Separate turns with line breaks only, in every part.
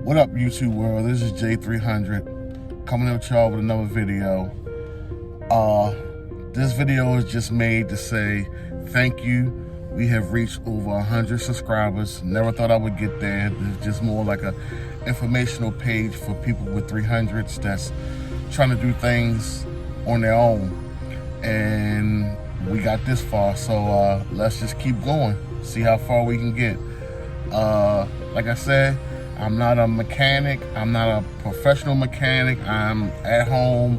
What up, YouTube world? This is J300 coming at y'all with another video. This video is just made to say thank you. We have reached over 100 subscribers. Never thought I would get there. It's just more like a informational page for people with 300s that's trying to do things on their own. And we got this far, so let's just keep going. See how far we can get. Like I said, I'm not a mechanic. I'm not a professional mechanic. I'm at home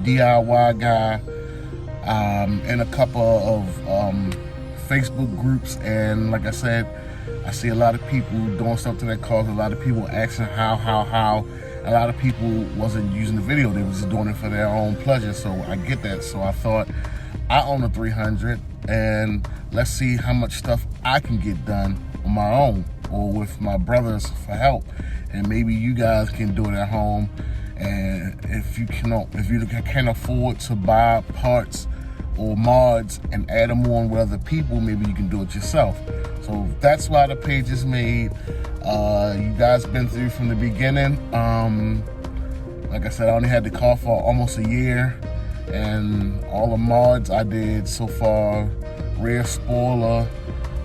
DIY guy. In a couple of Facebook groups, and like I said, I see a lot of people doing stuff to their cars. A lot of people asking how. A lot of people wasn't using the video. They was just doing it for their own pleasure. So I get that. So I thought, I own a 300, and let's see how much stuff I can get done on my own or with my brothers for help. And maybe you guys can do it at home. And if you can't afford to buy parts or mods and add them on with other people, maybe you can do it yourself. So that's why the page is made. You guys been through from the beginning. Like I said, I only had the car for almost a year, and all the mods I did so far, rear spoiler,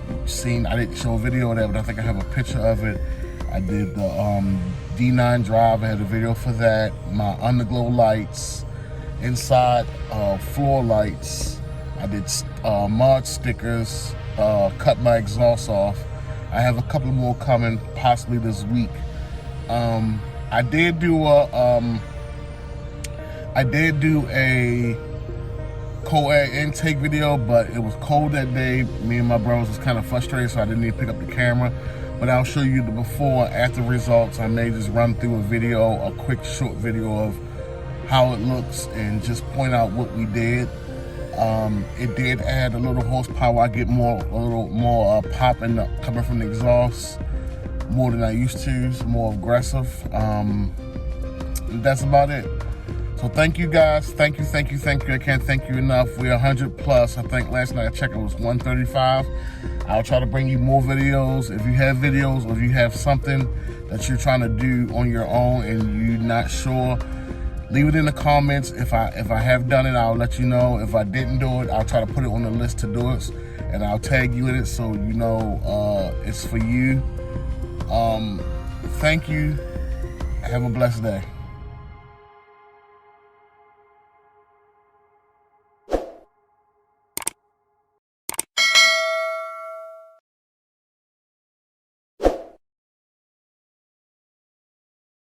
I didn't show a video of that, but I think I have a picture of it. I did the D9 drive, I had a video for that. My underglow lights, inside floor lights. I did mod stickers, cut my exhaust off. I have a couple more coming possibly this week. I did do a cold air intake video, but it was cold that day. Me and my brothers was kind of frustrated, so I didn't even pick up the camera. But I'll show you the before and after results. I may just run through a quick short video of how it looks and just point out what we did. It did add a little horsepower. I get a little more pop coming from the exhaust, more than I used to. It's more aggressive. That's about it. So thank you guys. Thank you. I can't thank you enough. We're 100 plus. I think last night I checked it was 135. I'll try to bring you more videos. If you have videos or if you have something that you're trying to do on your own and you're not sure, leave it in the comments. If I have done it, I'll let you know. If I didn't do it, I'll try to put it on the list to do it, and I'll tag you in it so you know it's for you. Thank you. Have a blessed day.